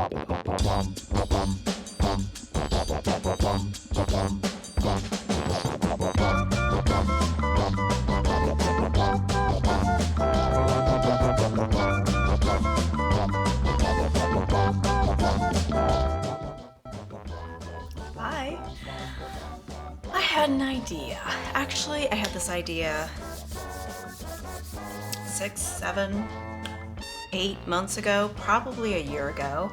Hi. I had an idea. Actually, I had this idea 6, 7, 8 months ago, probably a year ago.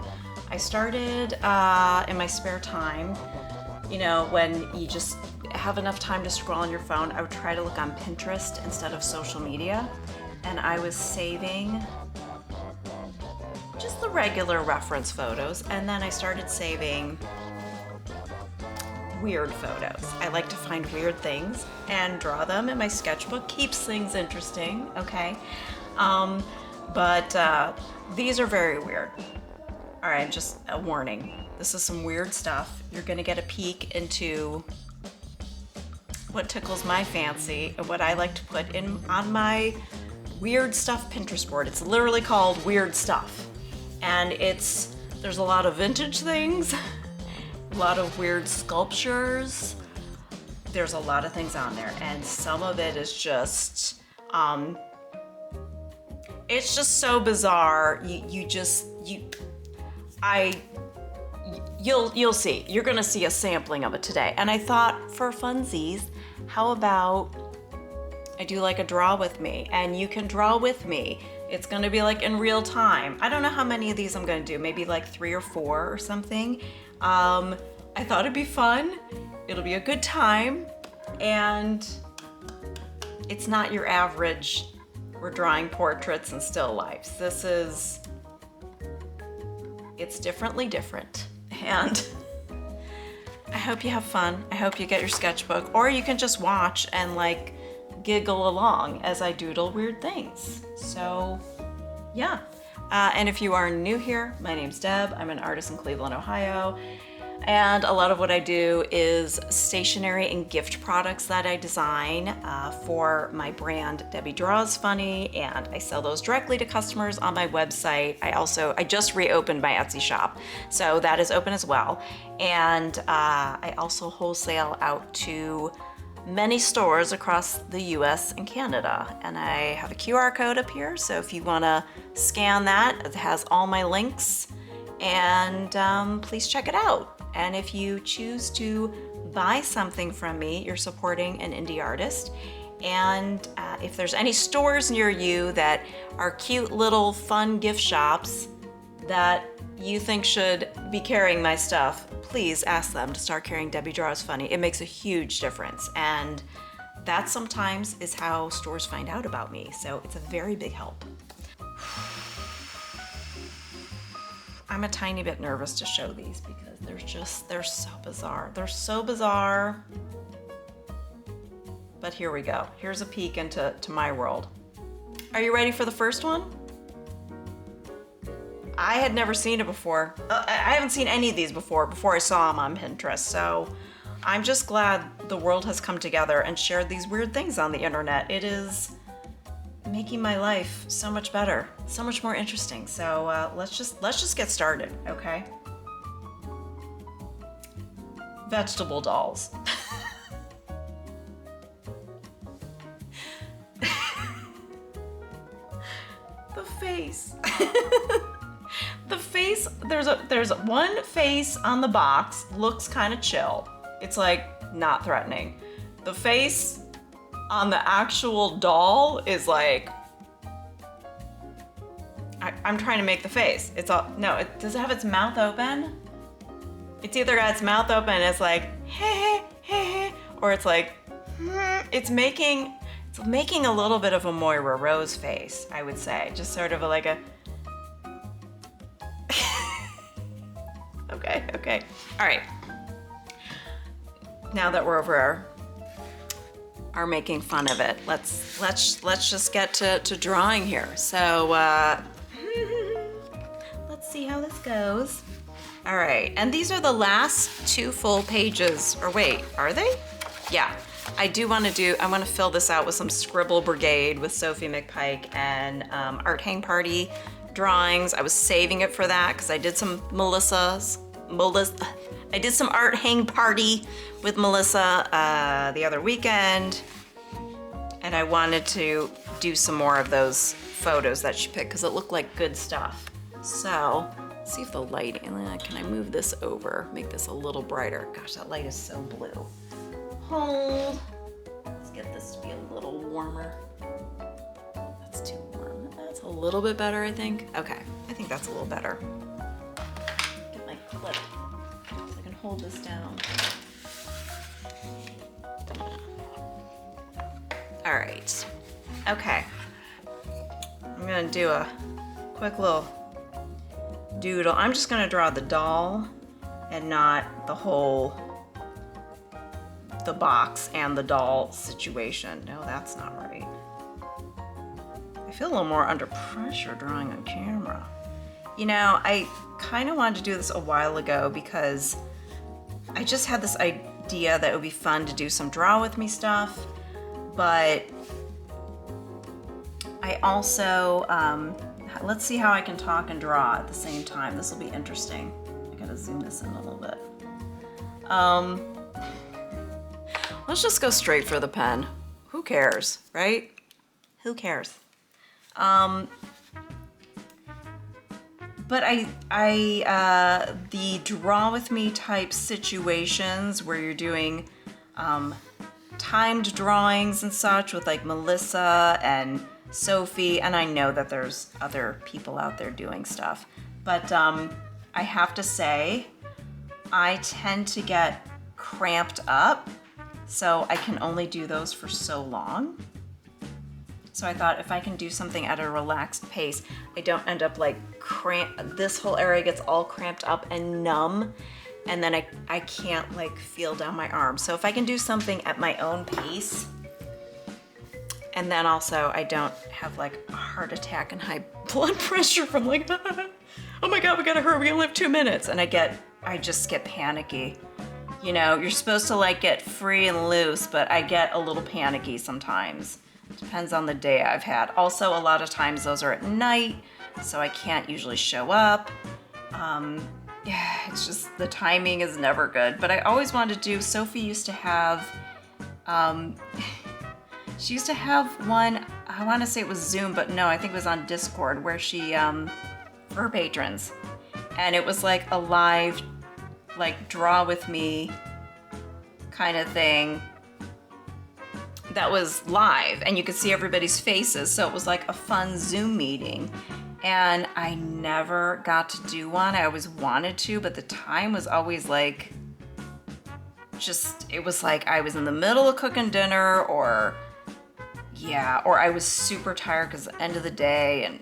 I started in my spare time, when you just have enough time to scroll on your phone, I would try to look on Pinterest instead of social media. And I was saving just the regular reference photos, and then I started saving weird photos. I like to find weird things and draw them in my sketchbook. Keeps things interesting, okay? But these are very weird. All right, just a warning. This is some weird stuff. You're gonna get a peek into what tickles my fancy and what I like to put in on my weird stuff Pinterest board. It's literally called Weird Stuff. And there's a lot of vintage things, a lot of weird sculptures. There's a lot of things on there, and some of it is just, it's just so bizarre. You'll see. You're gonna see a sampling of it today. And I thought, for funsies, how about I do like a draw with me, and you can draw with me. It's gonna be like in real time. I don't know how many of these I'm gonna do, maybe like 3 or 4 or something. I thought it'd be fun. It'll be a good time, and it's not your average, we're drawing portraits and still lifes. It's differently different, and I hope you have fun. I hope you get your sketchbook, or you can just watch and like giggle along as I doodle weird things. So yeah, and if you are new here, my name's Deb. I'm an artist in Cleveland, Ohio. And a lot of what I do is stationery and gift products that I design for my brand, Debbie Draws Funny, and I sell those directly to customers on my website. I just reopened my Etsy shop, so that is open as well. And I also wholesale out to many stores across the US and Canada. And I have a QR code up here, so if you wanna scan that, it has all my links, and please check it out. And if you choose to buy something from me, you're supporting an indie artist. And if there's any stores near you that are cute little fun gift shops that you think should be carrying my stuff, please ask them to start carrying Debbie Draws Funny. It makes a huge difference. And that sometimes is how stores find out about me. So it's a very big help. I'm a tiny bit nervous to show these because they're so bizarre. They're so bizarre. But here we go. Here's a peek into my world. Are you ready for the first one? I had never seen it before. I haven't seen any of these before I saw them on Pinterest. So I'm just glad the world has come together and shared these weird things on the internet. It is making my life so much better, so much more interesting. So let's just get started, okay? Vegetable dolls. The face. The face, there's one face on the box, looks kind of chill. It's like not threatening. The face on the actual doll is like, I'm trying to make the face. Does it have its mouth open? It's either got its mouth open and it's like, hey, hey, hey, or it's like, it's making a little bit of a Moira Rose face, I would say. Just sort of like a, okay. All right. Now that we're over our making fun of it, let's just get to drawing here. So let's see how this goes. All right, and these are the last 2 full pages, or wait, are they? Yeah, I want to fill this out with some Scribble Brigade with Sophie McPike and Art Hang Party drawings. I was saving it for that because I did some I did some art hang party with Melissa the other weekend, and I wanted to do some more of those photos that she picked because it looked like good stuff. So, let's see if the lighting, can I move this over, make this a little brighter? Gosh, that light is so blue. Hold. Let's get this to be a little warmer. That's too warm. That's a little bit better, I think. Okay, I think that's a little better. Get my clip so I can hold this down. All right, okay. I'm gonna do a quick little doodle. I'm just gonna draw the doll and not the box and the doll situation. No, that's not right. I feel a little more under pressure drawing on camera. You know, I kind of wanted to do this a while ago because I just had this idea that it would be fun to do some draw with me stuff, but I also, let's see how I can talk and draw at the same time. This will be interesting. I gotta zoom this in a little bit. Let's just go straight for the pen. Who cares, right? Who cares? But the draw with me type situations where you're doing timed drawings and such with like Melissa and Sophie, and I know that there's other people out there doing stuff, but I have to say, I tend to get cramped up, so I can only do those for so long. So I thought if I can do something at a relaxed pace, I don't end up like this whole area gets all cramped up and numb, and then I can't like feel down my arm. So if I can do something at my own pace, and then also I don't have like a heart attack and high blood pressure from like, oh my God, we gotta hurry, we only have 2 minutes. And I just get panicky. You know, you're supposed to like get free and loose, but I get a little panicky sometimes. Depends on the day I've had. Also, a lot of times those are at night, so I can't usually show up. Yeah, it's just, the timing is never good. But I always wanted to do, Sophie used to have, she used to have one, I want to say it was Zoom, but no, I think it was on Discord, where she, for her patrons. And it was like a live, like draw with me kind of thing that was live, and you could see everybody's faces. So it was like a fun Zoom meeting. And I never got to do one. I always wanted to, but the time was always like, it was like I was in the middle of cooking dinner, or I was super tired because the end of the day, and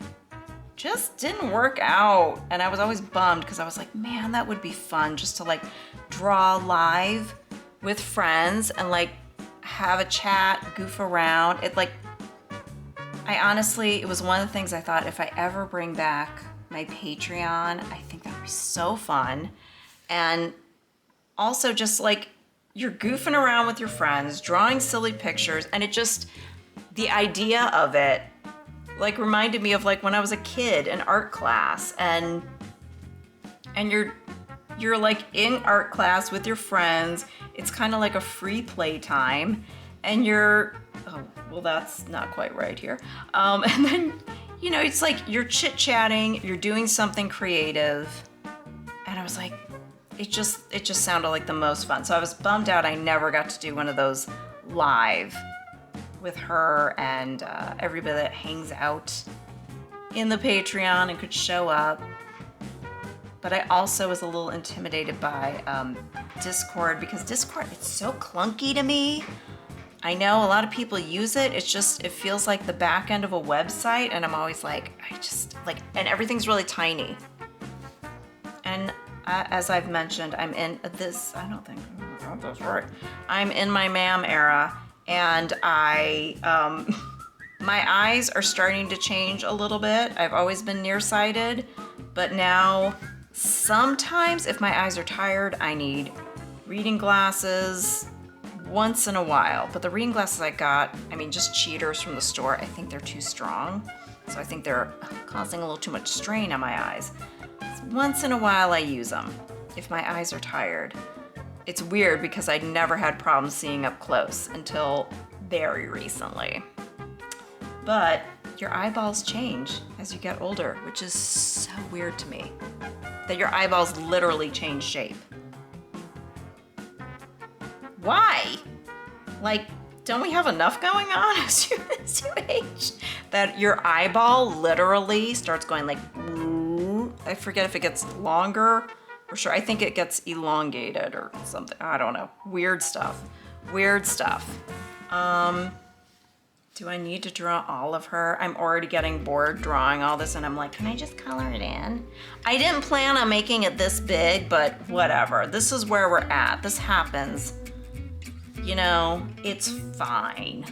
just didn't work out. And I was always bummed because I was like, man, that would be fun just to like draw live with friends and like have a chat, goof around. It was one of the things I thought, if I ever bring back my Patreon, I think that would be so fun. And also just like, you're goofing around with your friends, drawing silly pictures, and the idea of it like reminded me of like when I was a kid in art class, and you're like in art class with your friends. It's kind of like a free play time, and that's not quite right here. And then, you know, it's like you're chit-chatting, you're doing something creative, and I was like, it just sounded like the most fun. So I was bummed out I never got to do one of those live with her and everybody that hangs out in the Patreon and could show up. But I also was a little intimidated by Discord, because Discord, it's so clunky to me. I know a lot of people use it. It feels like the back end of a website, and I'm always like, and everything's really tiny. And as I've mentioned, I'm in this, I don't think I got this right. I'm in my MAM era, and my eyes are starting to change a little bit. I've always been nearsighted, but now sometimes if my eyes are tired, I need reading glasses once in a while. But the reading glasses I got, just cheaters from the store, I think they're too strong. So I think they're causing a little too much strain on my eyes. Once in a while I use them if my eyes are tired. It's weird because I never had problems seeing up close until very recently. But your eyeballs change as you get older, which is so weird to me. That your eyeballs literally change shape. Why? Like, don't we have enough going on as you age? That your eyeball literally starts going like, I forget if it gets longer or sure. I think it gets elongated or something. I don't know. Weird stuff. Weird stuff. Do I need to draw all of her? I'm already getting bored drawing all this and I'm like, can I just color it in? I didn't plan on making it this big, but whatever. This is where we're at. This happens. You know, it's fine.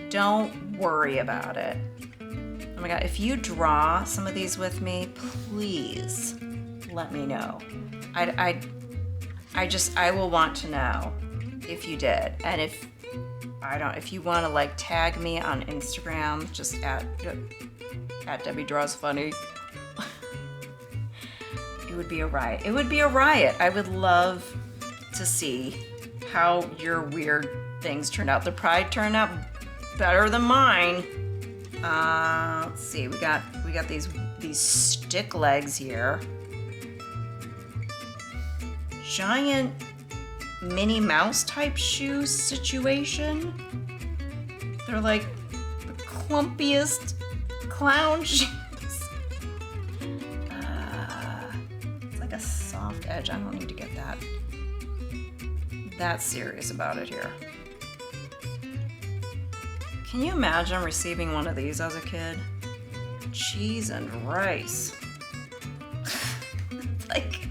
Don't worry about it. Oh my God, if you draw some of these with me, please let me know. I will want to know if you did. And if you want to like tag me on Instagram, just at Debbie Draws Funny. It would be a riot. It would be a riot. I would love to see how your weird things turned out. They'll probably turn out better than mine. Let's see. We got these stick legs here. Giant Minnie Mouse type shoe situation. They're like the clumpiest clown shoes. It's like a soft edge. I don't need to get that serious about it here. Can you imagine receiving one of these as a kid? Cheese and rice. Like,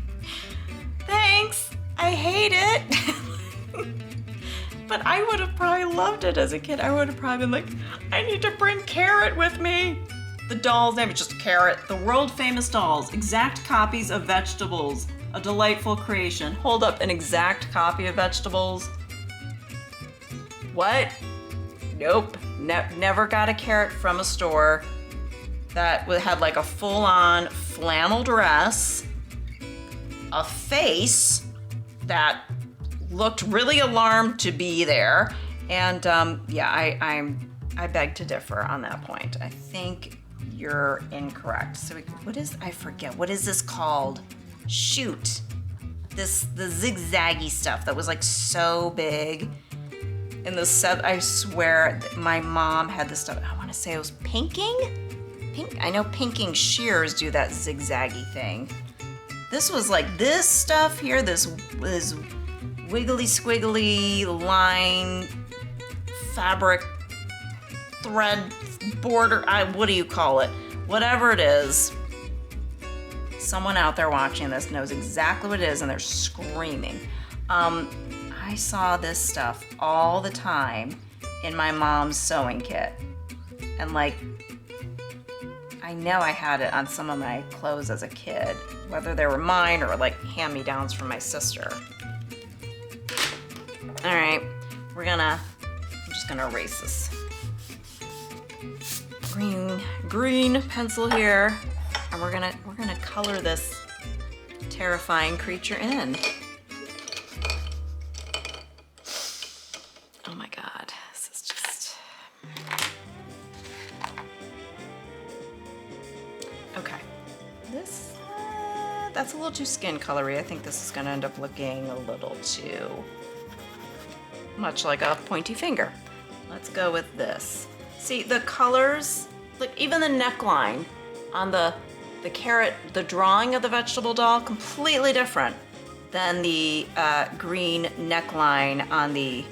thanks. I hate it. But I would have probably loved it as a kid. I would have probably been like, I need to bring Carrot with me. The doll's name is just Carrot. The world famous dolls, exact copies of vegetables. A delightful creation. Hold up, an exact copy of vegetables? What? Nope. Never got a Carrot from a store that had like a full-on flannel dress, a face that looked really alarmed to be there, and yeah, I beg to differ on that point. I think you're incorrect. So I forget, what is this called? Shoot. The zigzaggy stuff that was like so big in the set. I swear my mom had this stuff. I want to say it was pinking? I know pinking shears do that zigzaggy thing. This was like this stuff here, this wiggly squiggly line fabric thread border, what do you call it? Whatever it is. Someone out there watching this knows exactly what it is and they're screaming. I saw this stuff all the time in my mom's sewing kit. And like, I know I had it on some of my clothes as a kid, whether they were mine or like hand-me-downs from my sister. All right, I'm just gonna erase this green pencil here, and we're gonna color this terrifying creature in. Oh my God, this is just... Okay, this, that's a little too skin colory. I think this is gonna end up looking a little too much like a pointy finger. Let's go with this. See, the colors, like even the neckline on the Carrot, the drawing of the vegetable doll, completely different than the green neckline on the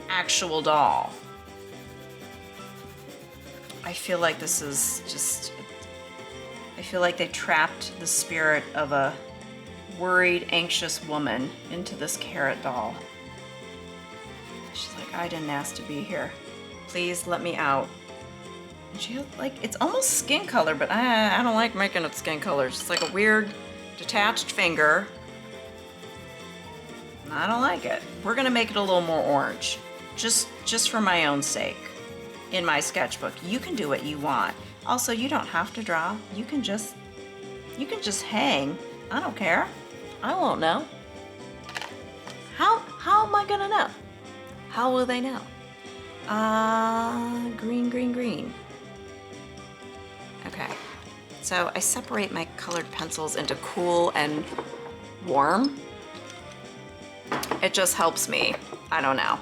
actual doll. I feel like this is just, I feel like they trapped the spirit of a worried, anxious woman into this Carrot doll. She's like, I didn't ask to be here. Please let me out. And she had, like, it's almost skin color, but I don't like making it skin color. It's like a weird detached finger. I don't like it. We're gonna make it a little more orange, just for my own sake. In my sketchbook, you can do what you want. Also, you don't have to draw. You can just hang. I don't care. I won't know. How am I gonna know? How will they know? Green, green, green. Okay. So I separate my colored pencils into cool and warm. It just helps me. I don't know.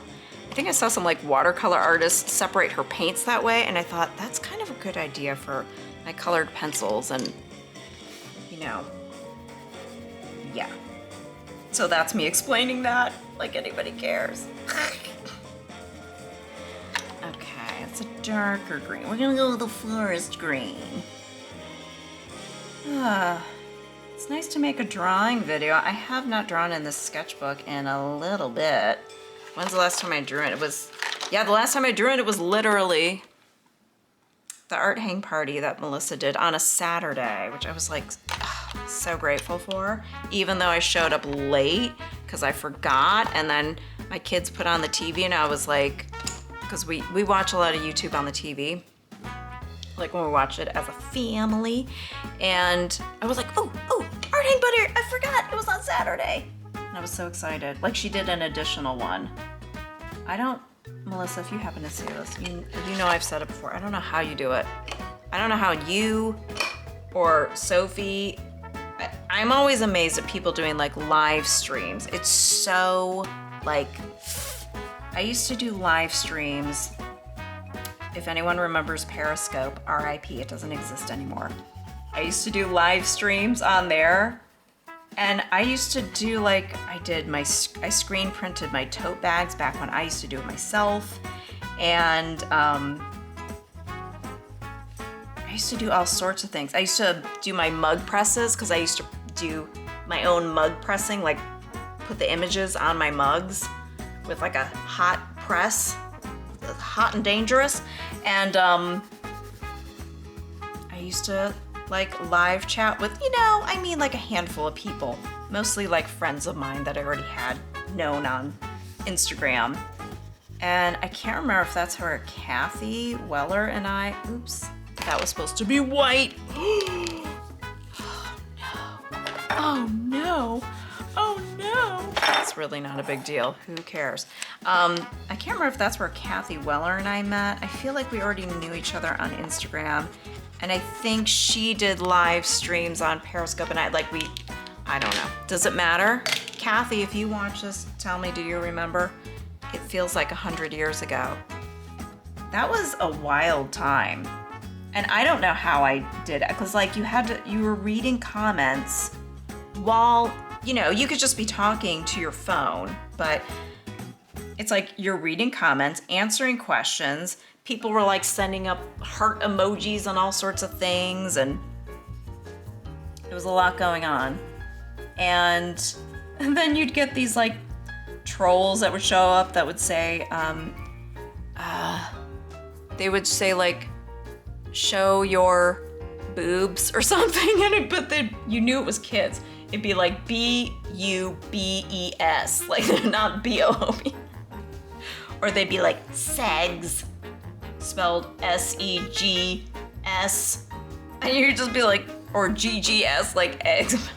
I think I saw some like watercolor artists separate her paints that way, and I thought that's kind of a good idea for my colored pencils, and you know, yeah. So that's me explaining that, like anybody cares. Okay, it's a darker green. We're gonna go with the forest green. It's nice to make a drawing video. I have not drawn in this sketchbook in a little bit. When's the last time I drew it? It was, yeah, the last time I drew it was literally the art hang party that Melissa did on a Saturday, which I was like so grateful for, even though I showed up late because I forgot, and then my kids put on the TV and I was like, because we watch a lot of YouTube on the TV, like when we watch it as a family, and I was like, oh, art hang party, I forgot, it was on Saturday. And I was so excited. Like she did an additional one. Melissa, if you happen to see this, you know I've said it before. I don't know how you do it. I don't know how you or Sophie, I'm always amazed at people doing like live streams. It's so like, I used to do live streams. If anyone remembers Periscope, RIP, it doesn't exist anymore. I used to do live streams on there. And I used to do like, I screen printed my tote bags back when I used to do it myself. And I used to do all sorts of things. I used to do my mug presses because I used to do my own mug pressing, like put the images on my mugs with like a hot press, hot and dangerous. And I used to like live chat with, like a handful of people, mostly like friends of mine that I already had known on Instagram. And I can't remember if that's her, Kathy Weller and I, oops, that was supposed to be white. Oh no. It's really not a big deal, who cares? I can't remember if that's where Kathy Weller and I met. I feel like we already knew each other on Instagram. And I think she did live streams on Periscope, and I don't know. Does it matter? Kathy, if you watch this, tell me, do you remember? It feels like 100 years ago. That was a wild time. And I don't know how I did it, because like you were reading comments while, you could just be talking to your phone, but it's like you're reading comments, answering questions. People were like sending up heart emojis and all sorts of things, and it was a lot going on. And then you'd get these like trolls that would show up that would say, they would say like, show your boobs or something, but you knew it was kids. It'd be like BUBES, like not BOOB. Or they'd be like segs, spelled SEGS, and you'd just be like, or GGS, like eggs.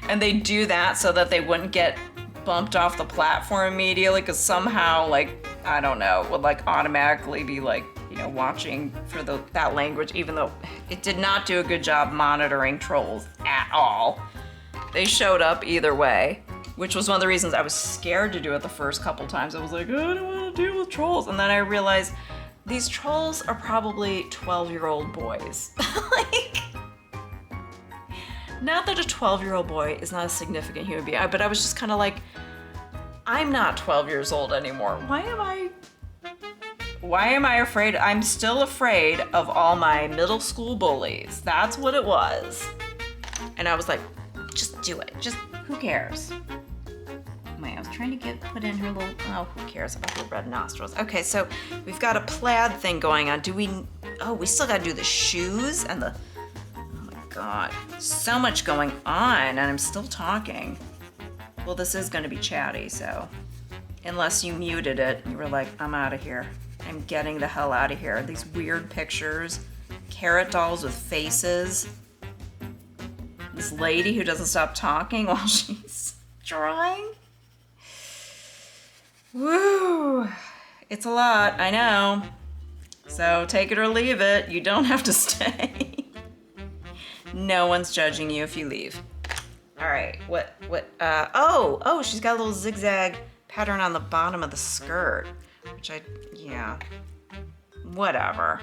And they do that so that they wouldn't get bumped off the platform immediately, because somehow, like, I don't know, would like automatically be like, watching for that language, even though it did not do a good job monitoring trolls at all. They showed up either way, which was one of the reasons I was scared to do it the first couple times. I was like, I don't want to deal with trolls. And then I realized these trolls are probably 12-year-old boys. Like, not that a 12-year-old boy is not a significant human being, but I was just kind of like, I'm not 12 years old anymore. Why am I afraid? I'm still afraid of all my middle school bullies. That's what it was. And I was like, just do it. Just, who cares? Wait, I was trying to put in her little, who cares about her red nostrils? Okay, so we've got a plaid thing going on. We still gotta do the shoes and oh my God, so much going on, and I'm still talking. Well, this is gonna be chatty, so unless you muted it, you were like, I'm out of here. I I'm getting the hell out of here. These weird pictures, carrot dolls with faces. This lady who doesn't stop talking while she's drawing. Woo! It's a lot, I know. So take it or leave it. You don't have to stay. No one's judging you if you leave. All right, oh, she's got a little zigzag pattern on the bottom of the skirt, which yeah, whatever.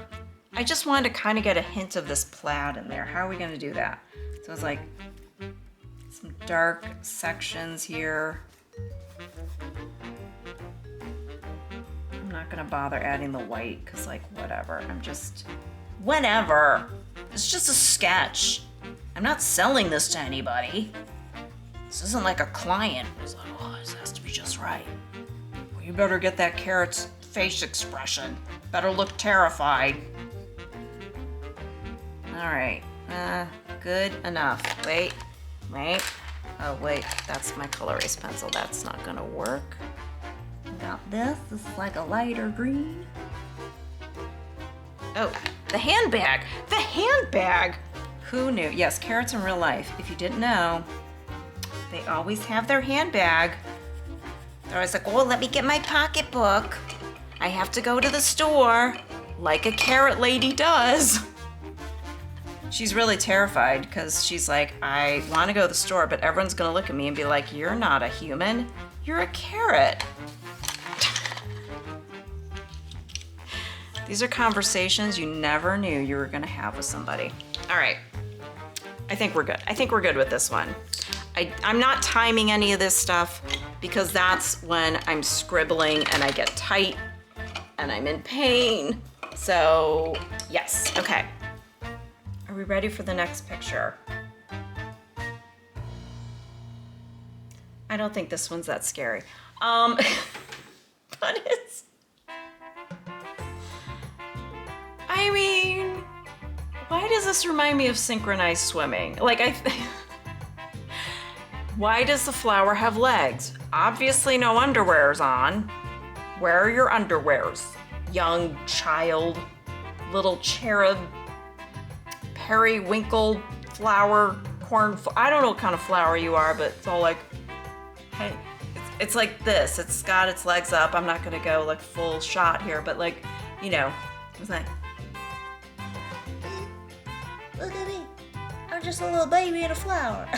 I just wanted to kind of get a hint of this plaid in there. How are we gonna do that? So it's like some dark sections here. I'm not gonna bother adding the white because like whatever, whenever. It's just a sketch. I'm not selling this to anybody. This isn't like a client who's like, oh, this has to be just right. Well, you better get that carrot's face expression. Better look terrified. All right, good enough. Wait. Oh wait, that's my color erase pencil. That's not gonna work. Got this is like a lighter green. Oh, the handbag. The handbag. Who knew? Yes, carrots in real life. If you didn't know, they always have their handbag. They're always like, oh, let me get my pocketbook. I have to go to the store, like a carrot lady does. She's really terrified because she's like, I want to go to the store, but everyone's gonna look at me and be like, you're not a human, you're a carrot. These are conversations you never knew you were gonna have with somebody. All right, I think we're good. I think we're good with this one. I'm not timing any of this stuff because that's when I'm scribbling and I get tight and I'm in pain. So yes, okay. Are we ready for the next picture? I don't think this one's that scary. But it's, I mean, why does this remind me of synchronized swimming? Like why does the flower have legs? Obviously no underwear's on. Where are your underwears? Young child, little cherub, periwinkle flower, I don't know what kind of flower you are, but it's all like, hey, it's like this. It's got its legs up. I'm not gonna go like full shot here, but like, you know, it's like, look at me. I'm just a little baby in a flower.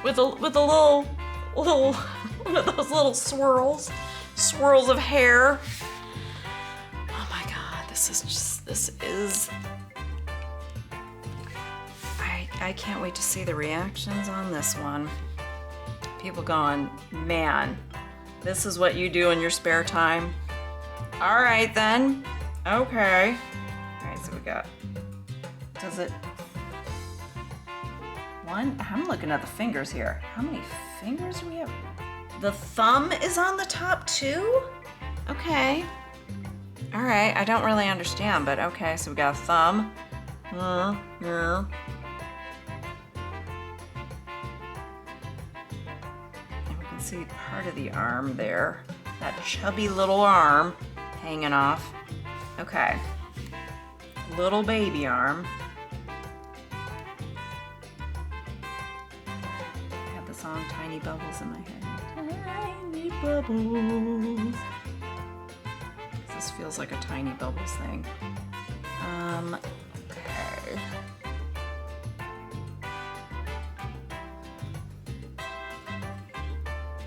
with a little one of those little swirls of hair. Oh my God, this is. I can't wait to see the reactions on this one. People going, man, this is what you do in your spare time? All right then, okay. All right, so we got, does it, one? I'm looking at the fingers here. How many fingers do we have? The thumb is on the top too? Okay. All right, I don't really understand, but okay, so we got a thumb. Yeah. And we can see part of the arm there. That chubby little arm hanging off. Okay. Little baby arm. I had the song Tiny Bubbles in my head. Tiny bubbles. This feels like a Tiny Bubbles thing. Okay.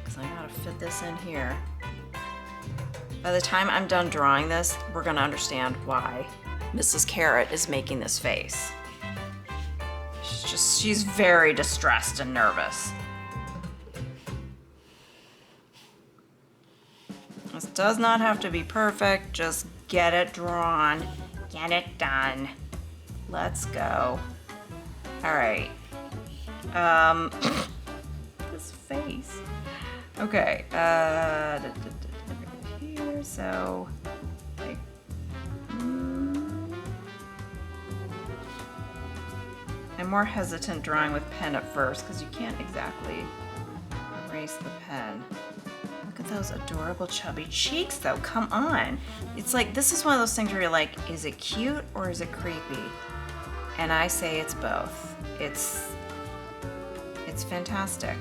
Because I gotta fit this in here. By the time I'm done drawing this, we're gonna understand why Mrs. Carrot is making this face. She's very distressed and nervous. This does not have to be perfect, just get it drawn, get it done. Let's go. All right. This face. Okay, here, so, like, I'm more hesitant drawing with pen at first because you can't exactly erase the pen. Look at those adorable chubby cheeks though, come on. It's like, this is one of those things where you're like, is it cute or is it creepy? And I say it's both. It's fantastic.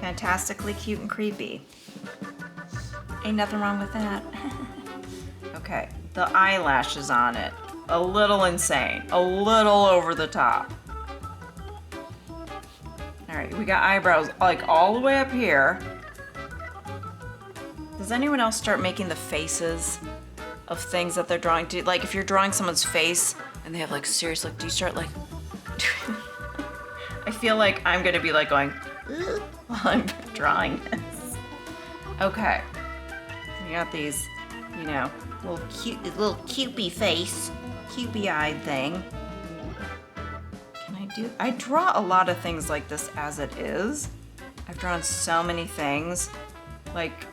Fantastically cute and creepy. Ain't nothing wrong with that. Okay, the eyelashes on it. A little insane, a little over the top. All right, we got eyebrows like all the way up here. Does anyone else start making the faces of things that they're drawing? Like if you're drawing someone's face and they have like serious look, do you start like, I feel like I'm gonna be like going, while I'm drawing this. Okay, we got these, you know, little cupey face, cupey eyed thing. I draw a lot of things like this as it is. I've drawn so many things, like,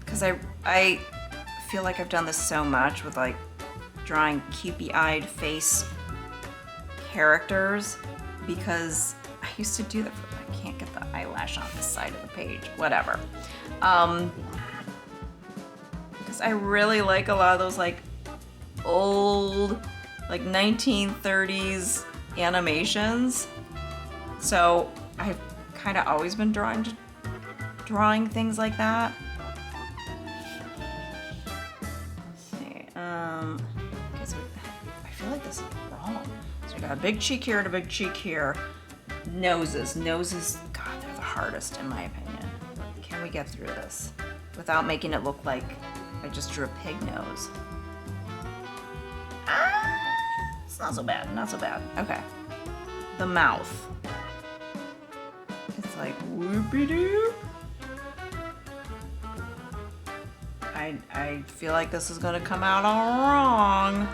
because I feel like I've done this so much with like drawing cupey-eyed face characters, because I used to do that. I can't get the eyelash on this side of the page, whatever. Because I really like a lot of those like old, like 1930s animations. So I've kind of always been drawing things like that. Let's see. Okay, so I feel like this is wrong. So we got a big cheek here and a big cheek here. Noses, God, they're the hardest in my opinion. Can we get through this without making it look like I just drew a pig nose? It's not so bad, not so bad. Okay. The mouth. It's like whoopie-doo. I feel like this is gonna come out all wrong.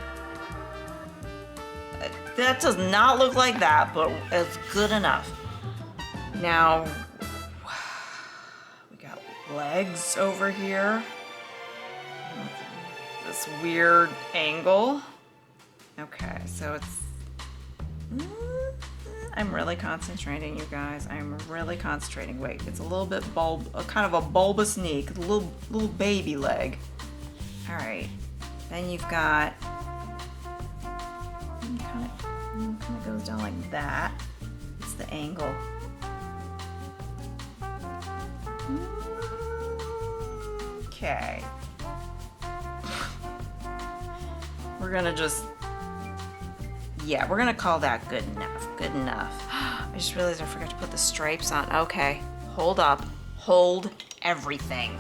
That does not look like that, but it's good enough. Now, we got legs over here. This weird angle. Okay, so it's... I'm really concentrating, you guys. I'm really concentrating. Wait, it's a little bit kind of a bulbous knee, a little baby leg. All right, then you've got... Kind of goes down like that. It's the angle. Okay. We're gonna just... Yeah, we're gonna call that good enough. Good enough. I just realized I forgot to put the stripes on. Okay, hold up. Hold everything.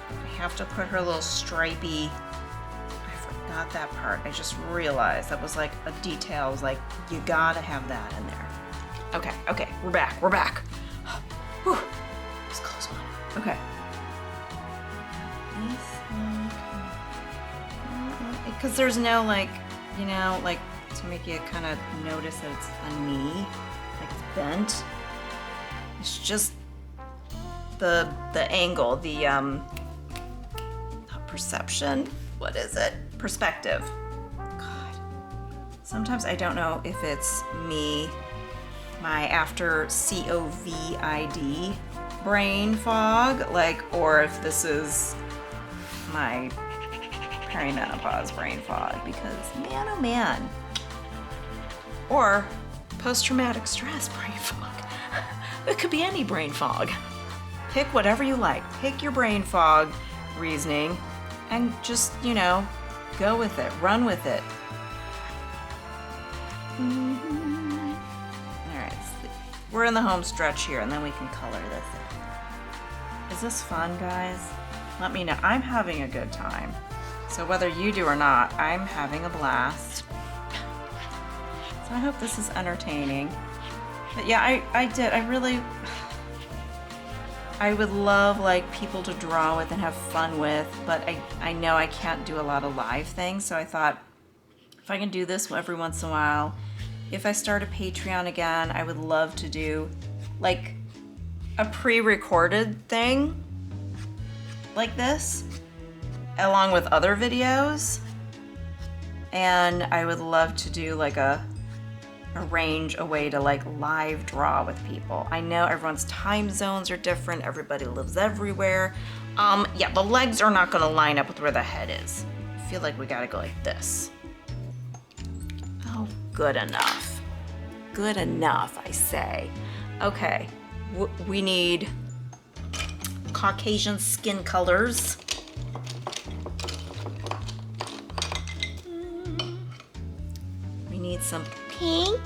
I have to put her little stripey... I forgot that part. I just realized that was like a detail. I was like, you gotta have that in there. Okay, we're back. Whew. That was a close one. Okay. Because there's no like, you know, like to make you kind of notice that it's a knee, like it's bent. It's just the angle, the not perception. What is it? Perspective. God. Sometimes I don't know if it's me, my after COVID brain fog, like, or if this is my perimenopause brain fog, because man, oh man. Or post-traumatic stress brain fog. It could be any brain fog. Pick whatever you like. Pick your brain fog reasoning and just, you know, go with it, run with it. All right, we're in the home stretch here, and then we can color this in. Is this fun, guys? Let me know. I'm having a good time. So whether you do or not, I'm having a blast. So I hope this is entertaining. But yeah, I would love like people to draw with and have fun with, but I know I can't do a lot of live things, so I thought if I can do this every once in a while, if I start a Patreon again, I would love to do like a pre-recorded thing like this, along with other videos. And I would love to do like a arrange a way to like live draw with people. I know everyone's time zones are different. Everybody lives everywhere. Yeah, the legs are not gonna line up with where the head is. I feel like we gotta go like this. Oh, good enough. Good enough, I say. Okay, we need Caucasian skin colors. We need some pink.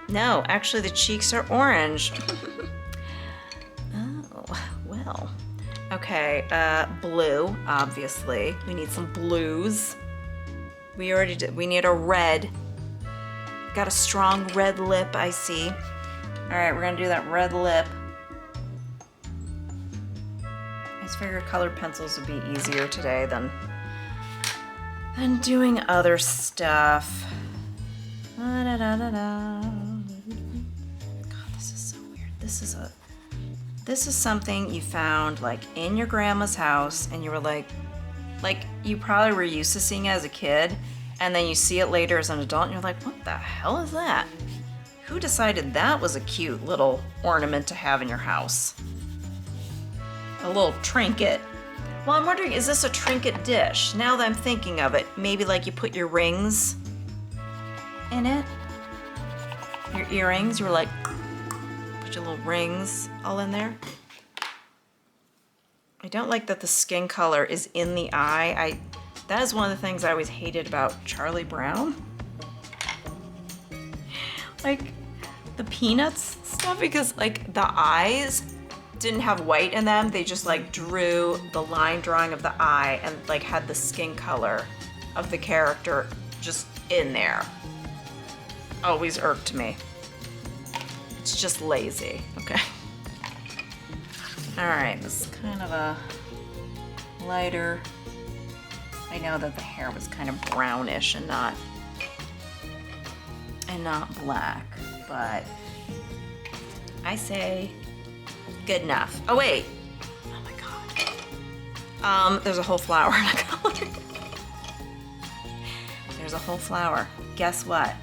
No, actually the cheeks are orange. Oh, well. Okay, blue, obviously. We need some blues. We already did, we need a red. Got a strong red lip, I see. All right, we're gonna do that red lip. I just figured colored pencils would be easier today than doing other stuff. God, this is so weird. This is something you found like in your grandma's house, and you were like you probably were used to seeing it as a kid, and then you see it later as an adult, and you're like, what the hell is that? Who decided that was a cute little ornament to have in your house? A little trinket. Well, I'm wondering, is this a trinket dish? Now that I'm thinking of it, maybe like you put your rings in it? Your earrings, you were like, put your little rings all in there. I don't like that the skin color is in the eye. That is one of the things I always hated about Charlie Brown. Like the Peanuts stuff, because like the eyes didn't have white in them. They just like drew the line drawing of the eye and like had the skin color of the character just in there. Always irked me. It's just lazy, okay? All right, this is kind of a lighter. I know that the hair was kind of brownish and not black, but I say good enough. Oh wait, oh my God. There's a whole flower in the color. There's a whole flower. Guess what?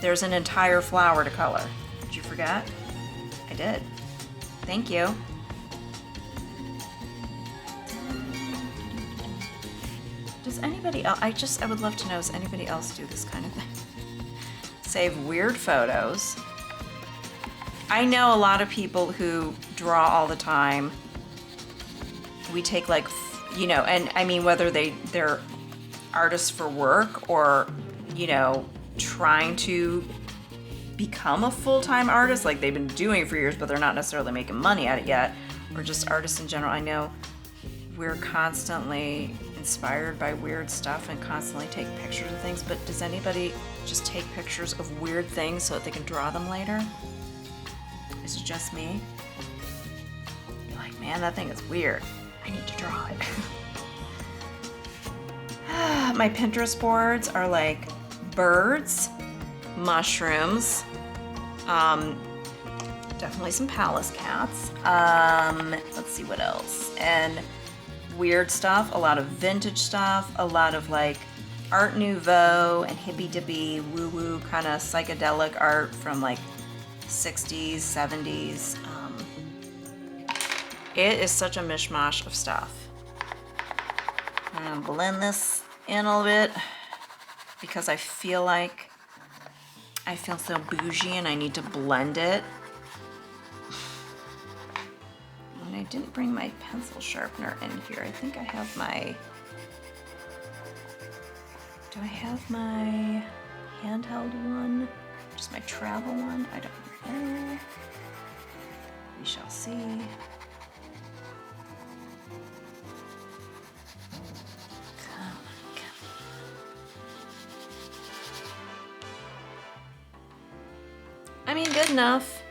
There's an entire flower to color. Did you forget? I did. Thank you. Does anybody else, I would love to know, does anybody else do this kind of thing? Save weird photos. I know a lot of people who draw all the time. We take like, you know, and I mean, whether they're artists for work or, you know, trying to become a full-time artist, like they've been doing it for years, but they're not necessarily making money at it yet, or just artists in general. I know we're constantly inspired by weird stuff and constantly take pictures of things, but does anybody just take pictures of weird things so that they can draw them later? Is it just me? You're like, man, that thing is weird. I need to draw it. My Pinterest boards are like birds, mushrooms, definitely some Pallas cats. Let's see what else. And weird stuff, a lot of vintage stuff, a lot of like Art Nouveau and hippy-dippy woo-woo kind of psychedelic art from like 60s, 70s. It is such a mishmash of stuff. I'm gonna blend this in a little bit because I feel so bougie and I need to blend it. And I didn't bring my pencil sharpener in here. I think I have my, do I have my handheld one? Just my travel one? I don't know. We shall see. Come on. I mean, good enough.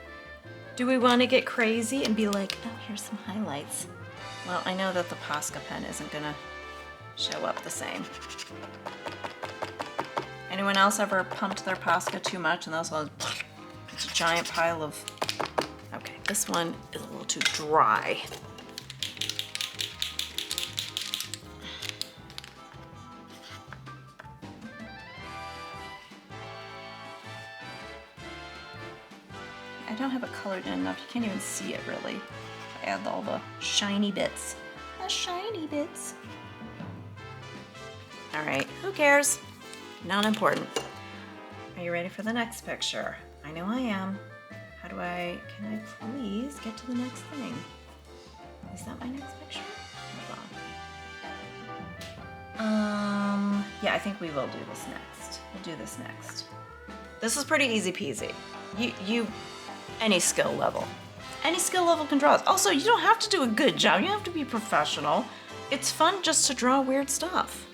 Do we want to get crazy and be like, oh, here's some highlights? Well, I know that the Posca pen isn't gonna show up the same. Anyone else ever pumped their Posca too much and those ones, it's a giant pile of, okay, this one is a little too dry. I don't have it colored in enough. You can't even see it really. I add all the shiny bits. The shiny bits. All right, who cares? Not important. Are you ready for the next picture? I know I am. Can I please get to the next thing? Is that my next picture? Hold on. Yeah, I think we will do this next. We'll do this next. This is pretty easy peasy. Any skill level. Any skill level can draw this. Also, you don't have to do a good job. You don't have to be professional. It's fun just to draw weird stuff.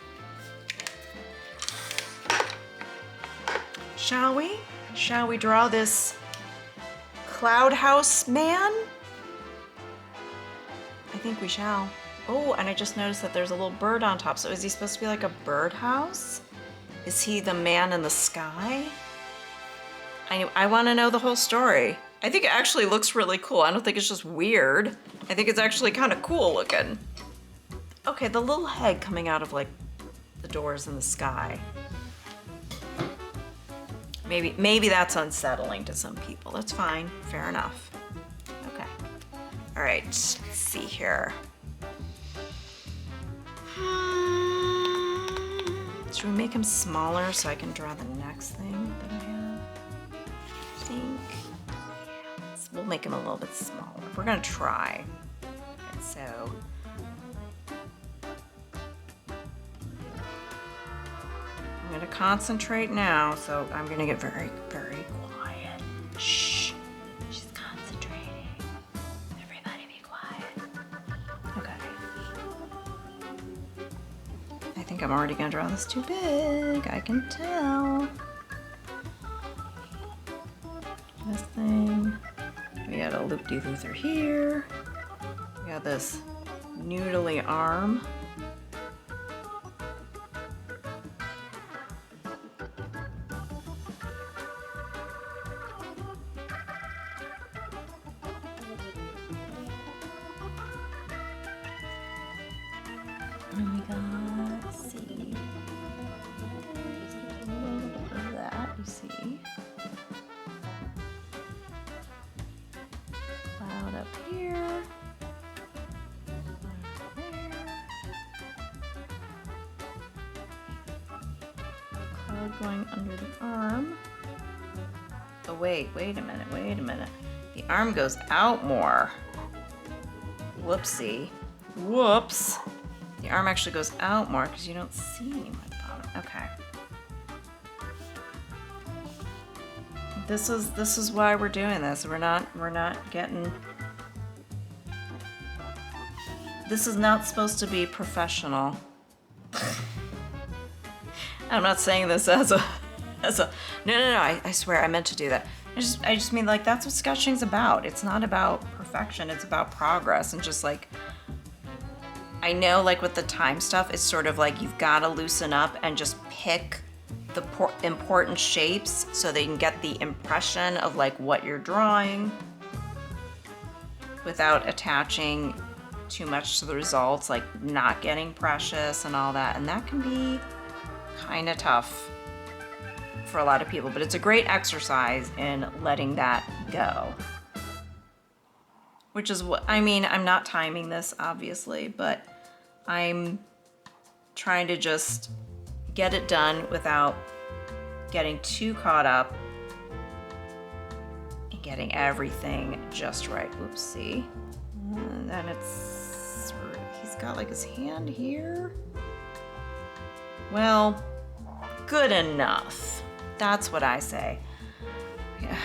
Shall we? Shall we draw this cloud house man? I think we shall. Oh, and I just noticed that there's a little bird on top. So is he supposed to be like a birdhouse? Is he the man in the sky? I want to know the whole story. I think it actually looks really cool. I don't think it's just weird. I think it's actually kind of cool looking. Okay, the little head coming out of like the doors in the sky. Maybe that's unsettling to some people. That's fine, fair enough. Okay. All right, let's see here. Should we make him smaller so I can draw the next thing that I have? I think. We'll make him a little bit smaller. We're gonna try. Okay, so. I'm gonna concentrate now, so I'm gonna get very, very quiet. Shh, she's concentrating. Everybody be quiet. Okay. I think I'm already gonna draw this too big, I can tell. This thing. We got a loop-de-looper here. We got this noodly arm. And we got, let's see, just a little bit of that, you see. Cloud up here. There. Cloud going under the arm. Oh wait a minute. The arm goes out more. Whoopsie. Whoops. The arm actually goes out more because you don't see any at the bottom. Okay. This is why we're doing this. We're not getting. This is not supposed to be professional. I'm not saying this as a no. I swear I meant to do that. I just mean like that's what sketching's about. It's not about perfection. It's about progress and just like. I know like with the time stuff, it's sort of like you've got to loosen up and just pick the important shapes so that you can get the impression of like what you're drawing without attaching too much to the results, like not getting precious and all that. And that can be kind of tough for a lot of people, but it's a great exercise in letting that go. Which is what, I mean, I'm not timing this obviously, but I'm trying to just get it done without getting too caught up and getting everything just right. Oopsie. And then he's got like his hand here. Well, good enough. That's what I say.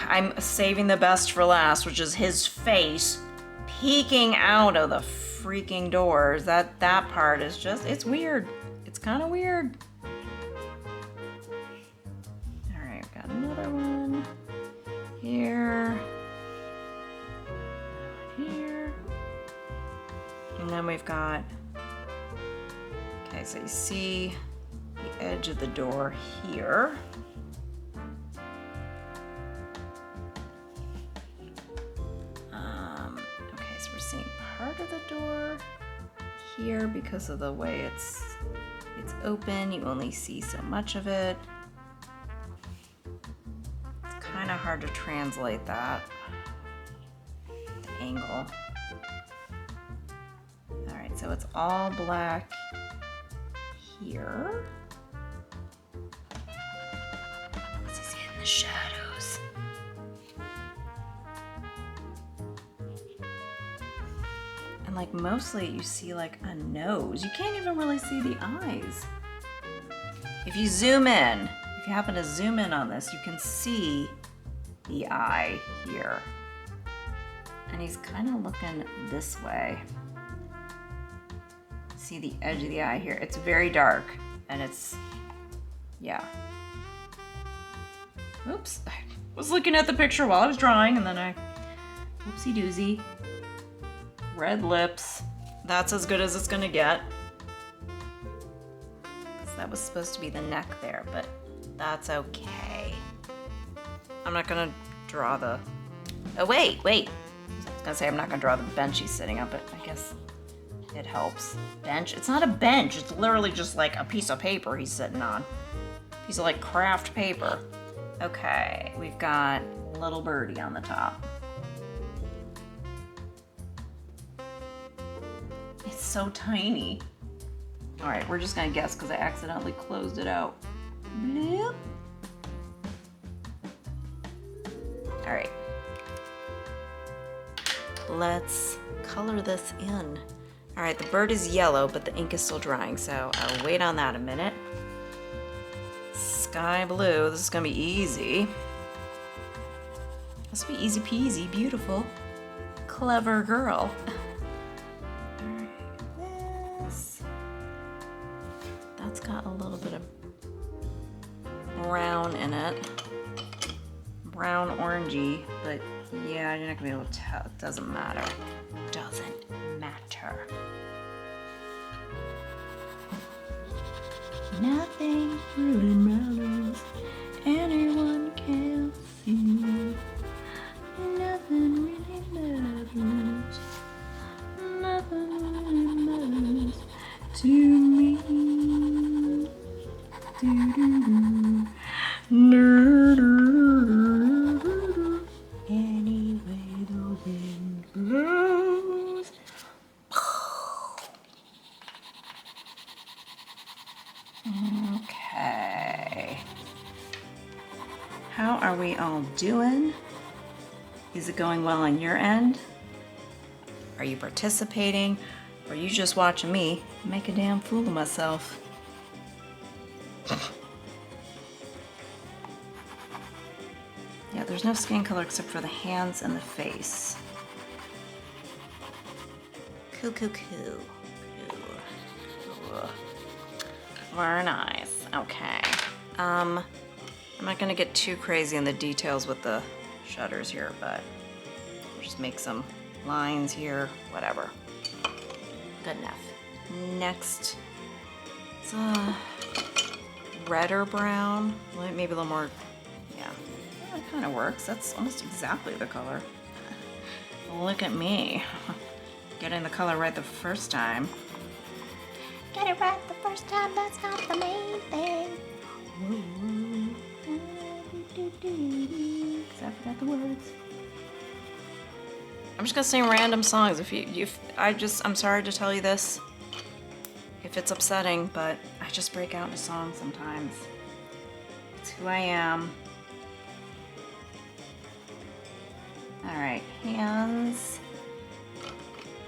I'm saving the best for last, which is his face peeking out of the freaking doors. That part is just, it's weird. It's kind of weird. All right, we've got another one here. Here. And then we've got, okay, so you see the edge of the door here. Part of the door here because of the way it's open. You only see so much of it. It's kind of hard to translate that. The angle. All right, so it's all black here. This is in the shadows. And like mostly you see like a nose. You can't even really see the eyes. If you zoom in, if you happen to zoom in on this, you can see the eye here. And he's kind of looking this way. See the edge of the eye here. It's very dark and it's, yeah. Oops, I was looking at the picture while I was drawing and then whoopsie doozy. Red lips. That's as good as it's gonna get. That was supposed to be the neck there, but that's okay. I'm not gonna draw the, oh wait. I was gonna say I'm not gonna draw the bench he's sitting on, but I guess it helps. Bench, it's not a bench, it's literally just like a piece of paper he's sitting on. Piece of like craft paper. Okay, we've got little birdie on the top. It's so tiny. All right, we're just gonna guess because I accidentally closed it out. Bloop. All right. Let's color this in. All right, the bird is yellow, but the ink is still drying, so I'll wait on that a minute. Sky blue, this is gonna be easy. This will be easy peasy, beautiful, clever girl. That's got a little bit of brown in it. Brown orangey, but yeah, you're not gonna be able to tell. It doesn't matter. Doesn't matter. Nothing really matters. Anyone can see. Nothing really matters. Nothing really matters to me. Anyway, the wind blows. Okay. How are we all doing? Is it going well on your end? Are you participating? Or are you just watching me make a damn fool of myself? Yeah, there's no skin color except for the hands and the face. Cool. Very nice. Okay. I'm not gonna get too crazy in the details with the shutters here, but we'll just make some lines here, whatever. Good enough. Next, it's a redder brown, maybe a little more, yeah. That kind of works. That's almost exactly the color. Look at me. Getting the color right the first time. Get it right the first time, that's not the main thing. Because I forgot the words. I'm just gonna sing random songs. I'm sorry to tell you this, if it's upsetting, but I just break out into songs sometimes. It's who I am. All right, hands.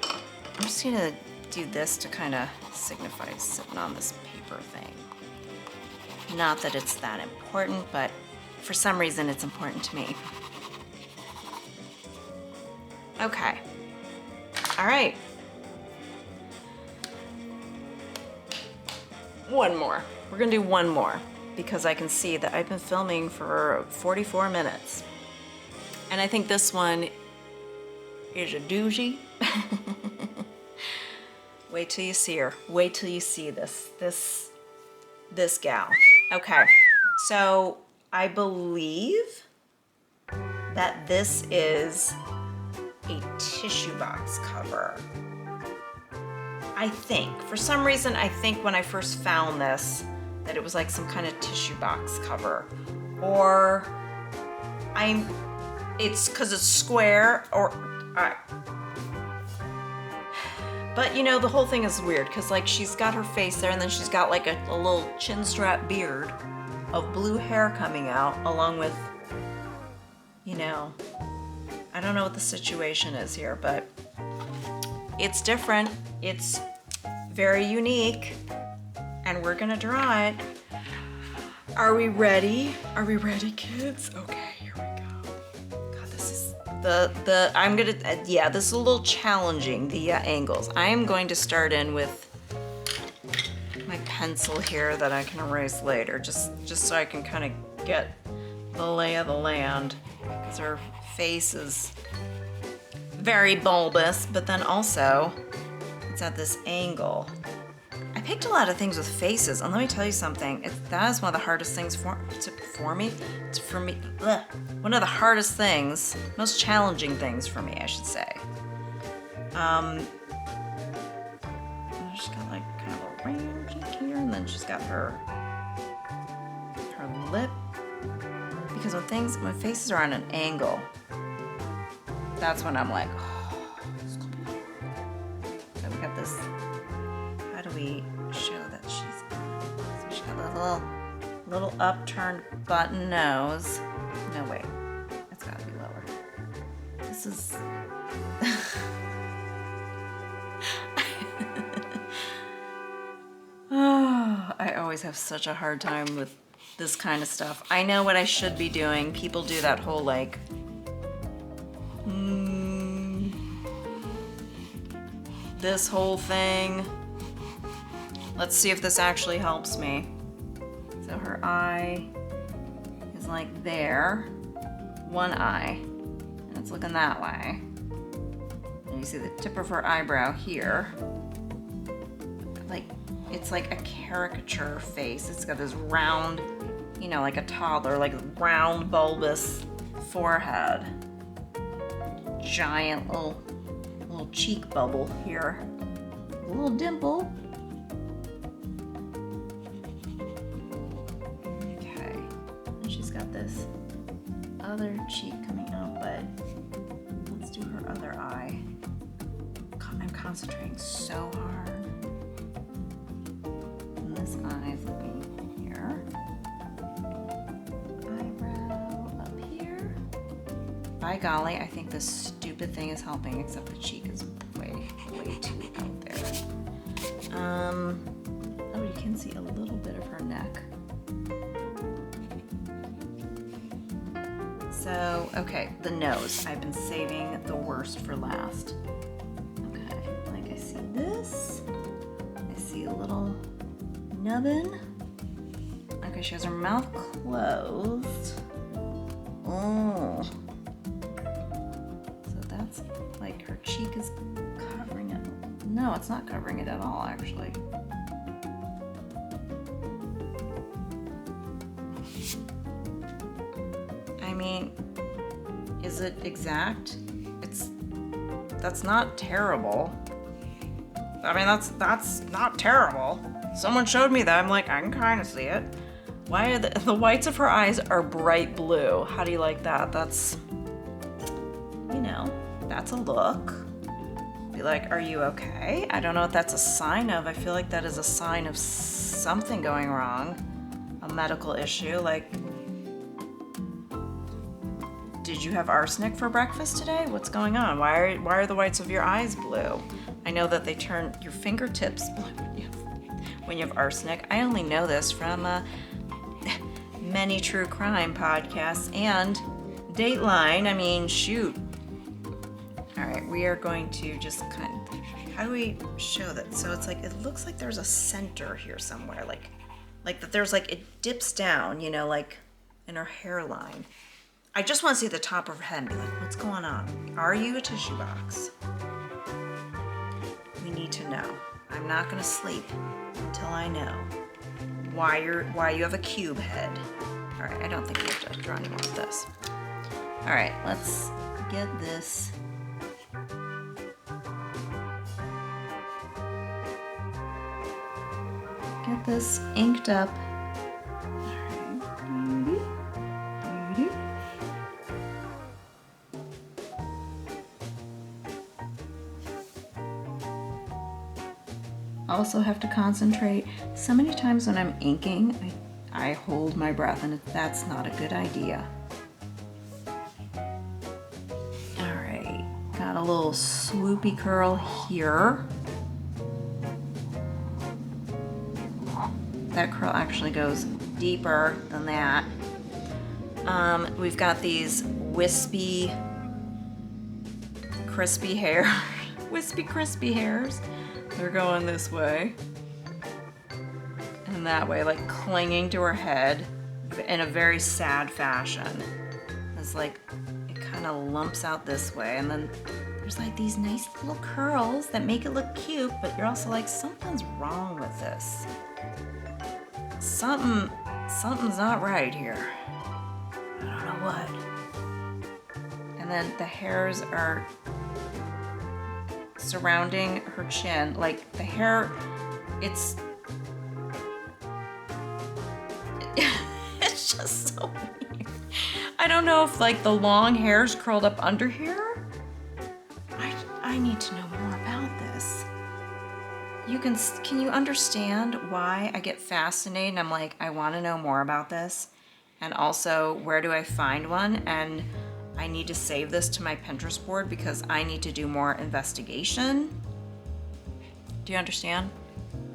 I'm just gonna do this to kind of signify sitting on this paper thing. Not that it's that important, but for some reason it's important to me. Okay. All right. One more. We're gonna do one more because I can see that I've been filming for 44 minutes. And I think this one is a doozy. Wait till you see her. Wait till you see this gal. Okay, so I believe that this is a tissue box cover. I think. For some reason, I think when I first found this, that it was like some kind of tissue box cover. Or it's because it's square or, but you know, the whole thing is weird because like she's got her face there and then she's got like a little chin strap beard of blue hair coming out along with, you know, I don't know what the situation is here, but it's different. It's very unique and we're gonna draw it. Are we ready? Are we ready, kids? Okay, here we go. God, this is I'm gonna, this is a little challenging, the angles. I am going to start in with my pencil here that I can erase later, just so I can kind of get the lay of the land, because her face is very bulbous, but then also it's at this angle. I picked a lot of things with faces, and let me tell you something. That is one of the hardest things for me. One of the hardest things, most challenging things for me, I should say. She's got like kind of a round cheek here, and then she's got her lip. Because when faces are on an angle, that's when I'm like, oh, it's gonna be hard. So we got this. How do we show that she's? So she's got a little upturned button nose. No, wait, it's gotta be lower. This is. Oh, I always have such a hard time with this kind of stuff. I know what I should be doing. People do that whole like, this whole thing. Let's see if this actually helps me. So her eye is like there, one eye, and it's looking that way. And you see the tip of her eyebrow here. Like, it's like a caricature face. It's got this round, you know, like a toddler, like round bulbous forehead. Giant little cheek bubble here. A little dimple. Okay. And she's got this other cheek coming out, but let's do her other eye. I'm concentrating so hard. And this eye is looking here. Eyebrow up here. By golly, I think this stupid thing is helping, except the cheek is way too out there. Oh, you can see a little bit of her neck. So, okay, the nose. I've been saving the worst for last. Okay, like I see this. I see a little nubbin. Okay, she has her mouth closed. Oh. So that's like her cheek is covering it. No, it's not covering it at all, actually. I mean, is it exact? That's not terrible. I mean, that's not terrible. Someone showed me that. I'm like, I can kind of see it. Why are the whites of her eyes are bright blue? How do you like that? That's, you know, that's a look. Be like, are you okay? I don't know what that's a sign of. I feel like that is a sign of something going wrong. A medical issue. Like, did you have arsenic for breakfast today? What's going on? Why are the whites of your eyes blue? I know that they turn your fingertips blue when you have arsenic. I only know this from many true crime podcasts and Dateline. I mean, shoot. All right, we are going to just kind of, how do we show that? So it's like, it looks like there's a center here somewhere, like that there's like, it dips down, you know, like in her hairline. I just want to see the top of her head and be like, what's going on? Are you a tissue box? We need to know. I'm not gonna sleep until I know why you have a cube head. All right, I don't think we have to draw anymore with this. All right, let's get this. Get this inked up. Also have to concentrate. So many times when I'm inking, I hold my breath, and that's not a good idea. All right, got a little swoopy curl here. That curl actually goes deeper than that. We've got these wispy, crispy hair, wispy, crispy hairs. They're going this way and that way, like clinging to her head in a very sad fashion. It's like, it kind of lumps out this way, and then there's like these nice little curls that make it look cute, but you're also like, something's wrong with this. Something's not right here. I don't know what. And then the hairs are surrounding her chin. Like the hair, it's just so weird. I don't know if like the long hair's curled up under here. I need to know more about this. Can you understand why I get fascinated and I'm like, I want to know more about this? And also, where do I find one? And I need to save this to my Pinterest board because I need to do more investigation. Do you understand?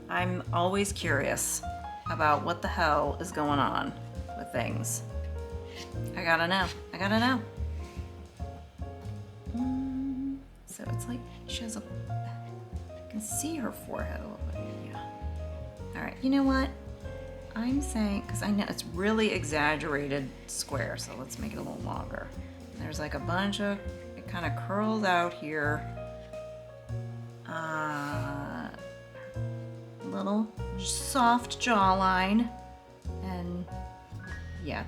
I'm always curious about what the hell is going on with things. I gotta know. So it's like she has I can see her forehead a little bit. Yeah. All right, you know what? I'm saying, because I know it's really exaggerated square, so let's make it a little longer. There's like a bunch of, it kind of curls out here. Little soft jawline. And yeah,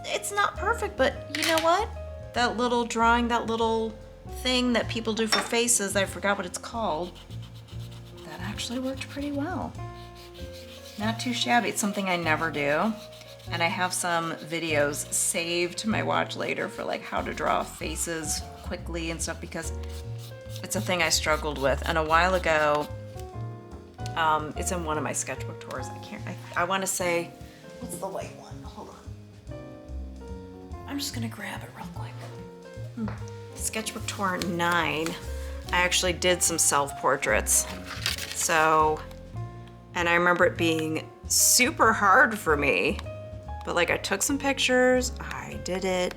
it's not perfect, but you know what? That little drawing, that little thing that people do for faces, I forgot what it's called. That actually worked pretty well. Not too shabby. It's something I never do. And I have some videos saved to my watch later for like how to draw faces quickly and stuff, because it's a thing I struggled with. And a while ago, it's in one of my sketchbook tours. I want to say, what's the white one? Hold on. I'm just gonna grab it real quick. Sketchbook tour 9, I actually did some self-portraits. So, and I remember it being super hard for me, but like I took some pictures, I did it,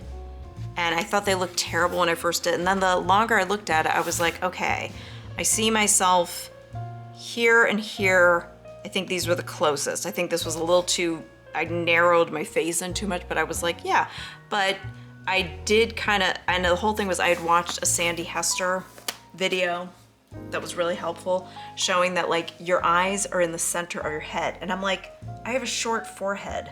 and I thought they looked terrible when I first did. And then the longer I looked at it, I was like, okay, I see myself here and here. I think these were the closest. I think this was a little too, I narrowed my face in too much, but I was like, yeah, but I did kind of, and the whole thing was I had watched a Sandy Hester video that was really helpful, showing that like your eyes are in the center of your head. And I'm like, I have a short forehead.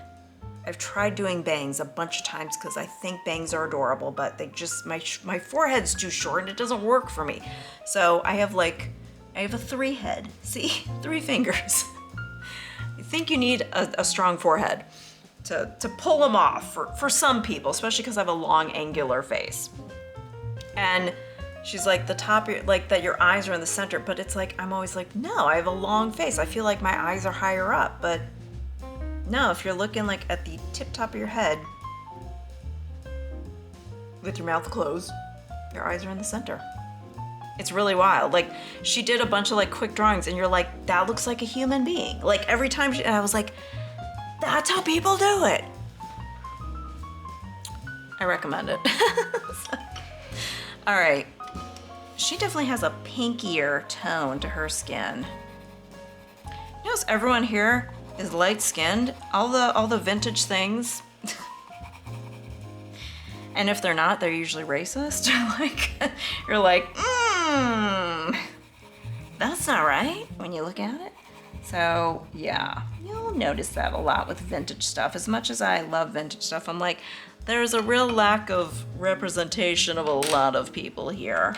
I've tried doing bangs a bunch of times because I think bangs are adorable, but they just, my forehead's too short and it doesn't work for me. So I have a 3 head, see, 3 fingers. I think you need a strong forehead to pull them off for some people, especially because I have a long angular face. And she's like, the top, like that your eyes are in the center, but it's like, I'm always like, no, I have a long face. I feel like my eyes are higher up, but no, if you're looking like at the tip top of your head with your mouth closed, your eyes are in the center. It's really wild. Like she did a bunch of like quick drawings and you're like, that looks like a human being. Like every time and I was like, that's how people do it. I recommend it. All right. She definitely has a pinkier tone to her skin. Notice everyone here is light skinned. All the vintage things. And if they're not, they're usually racist. Like you're like, that's not right when you look at it. So yeah, you'll notice that a lot with vintage stuff. As much as I love vintage stuff, I'm like, there's a real lack of representation of a lot of people here.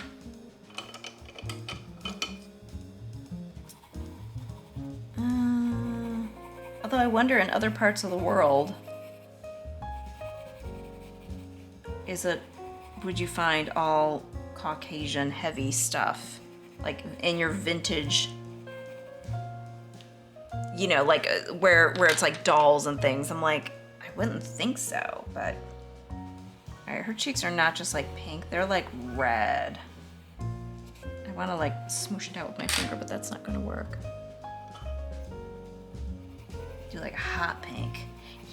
Although I wonder in other parts of the world, would you find all Caucasian heavy stuff? like in your vintage, you know, like where it's like dolls and things. I'm like, I wouldn't think so, but. All right, her cheeks are not just like pink, they're like red. I wanna like smoosh it out with my finger, but that's not gonna work. Do like a hot pink.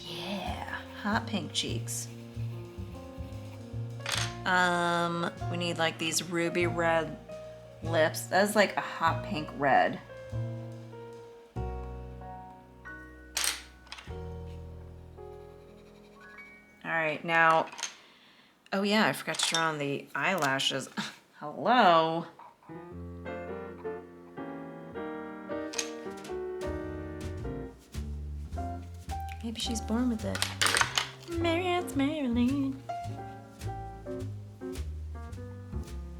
Yeah, hot pink cheeks. We need like these ruby red lips. That's like a hot pink red. All right, now, oh yeah, I forgot to draw on the eyelashes. Hello. Maybe she's born with it. Marion's Marilyn.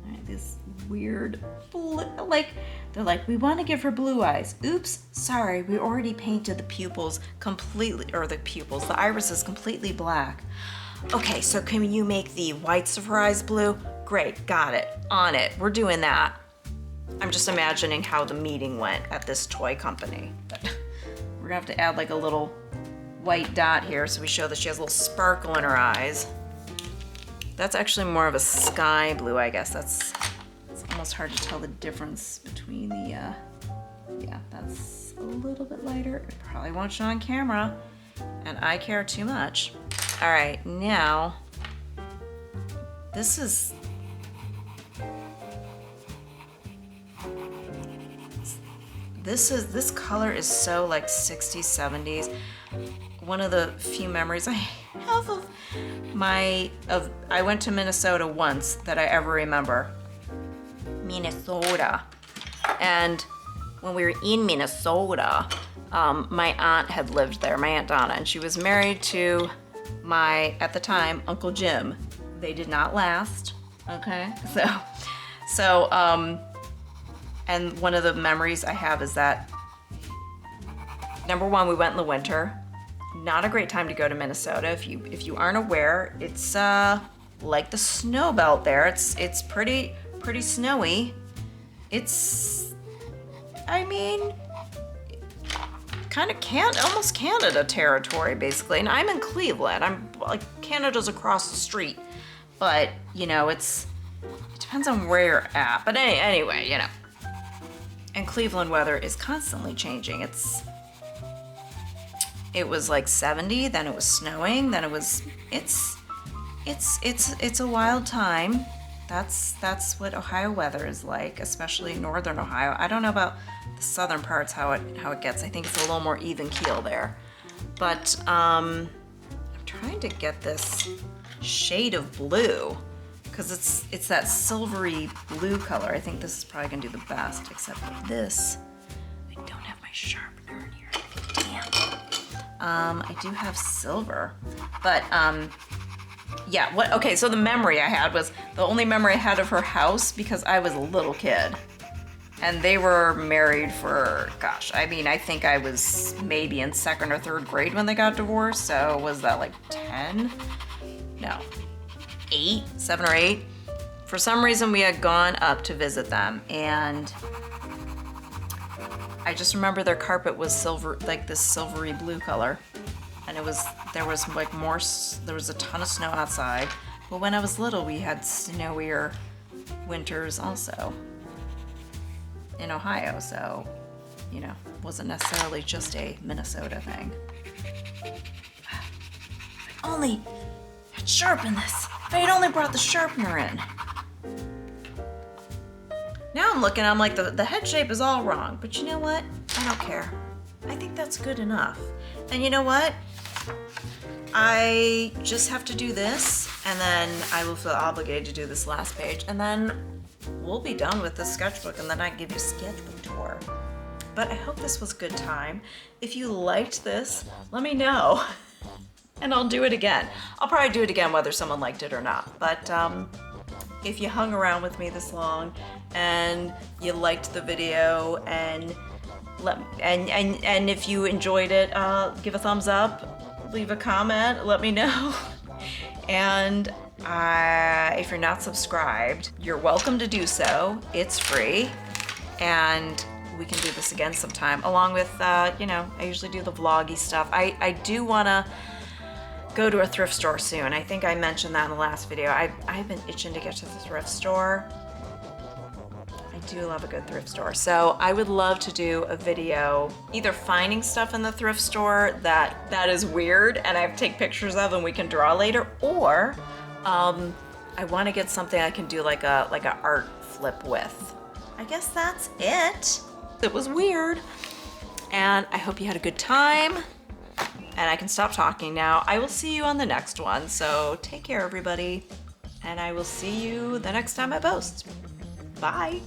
Alright, this weird blue, like, they're like, we want to give her blue eyes. Oops, sorry, we already painted the pupils completely, or the pupils, the irises completely black. Okay, so can you make the whites of her eyes blue? Great, got it, on it, we're doing that. I'm just imagining how the meeting went at this toy company. But we're gonna have to add like a little white dot here so we show that she has a little sparkle in her eyes. That's actually more of a sky blue, I guess. It's almost hard to tell the difference between the, yeah, that's a little bit lighter. It probably won't show on camera, and I care too much. All right, now, this color is so like 60s, 70s. One of the few memories I have of I went to Minnesota once that I ever remember. Minnesota. And when we were in Minnesota, my aunt had lived there, my Aunt Donna, and she was married to my, at the time, Uncle Jim. They did not last, okay? So, and one of the memories I have is that, number one, we went in the winter. Not a great time to go to Minnesota. If you aren't aware, it's like the snow belt there. It's pretty snowy. It's, I mean, kind of almost Canada territory basically. And I'm in Cleveland. I'm like, Canada's across the street, but you know, it depends on where you're at. But anyway, you know, and Cleveland weather is constantly changing. It was like 70, then it was snowing, then it's a wild time. That's what Ohio weather is like, especially northern Ohio. I don't know about the southern parts how it gets. I think it's a little more even keel there. But I'm trying to get this shade of blue because it's that silvery blue color. I think this is probably gonna do the best, except for this. I don't have my sharpener in here. Damn. I do have silver, but yeah, okay, so the memory I had was, the only memory I had of her house, because I was a little kid, and they were married for, gosh, I mean, I think I was maybe in 2nd or 3rd grade when they got divorced, so was that like 10? No, 8, 7 or 8? For some reason, we had gone up to visit them, and I just remember their carpet was silver, like this silvery blue color. And there was a ton of snow outside. But when I was little, we had snowier winters also in Ohio. So, you know, it wasn't necessarily just a Minnesota thing. If I only had sharpened this. If I had only brought the sharpener in. Now I'm looking, I'm like, the head shape is all wrong, but you know what? I don't care. I think that's good enough. And you know what? I just have to do this, and then I will feel obligated to do this last page, and then we'll be done with the sketchbook, and then I can give you a sketchbook tour. But I hope this was a good time. If you liked this, let me know, and I'll do it again. I'll probably do it again whether someone liked it or not, but if you hung around with me this long and you liked the video and if you enjoyed it, give a thumbs up, leave a comment, let me know. And if you're not subscribed, you're welcome to do so. It's free. and we can do this again sometime, along with, you know, I usually do the vloggy stuff. I do want to go to a thrift store soon. I think I mentioned that in the last video. I've been itching to get to the thrift store. I do love a good thrift store. So I would love to do a video either finding stuff in the thrift store that is weird and I have to take pictures of and we can draw later, or I want to get something I can do like a art flip with. I guess that's it. It was weird. And I hope you had a good time. And I can stop talking now. I will see you on the next one. So take care, everybody. And I will see you the next time I post. Bye.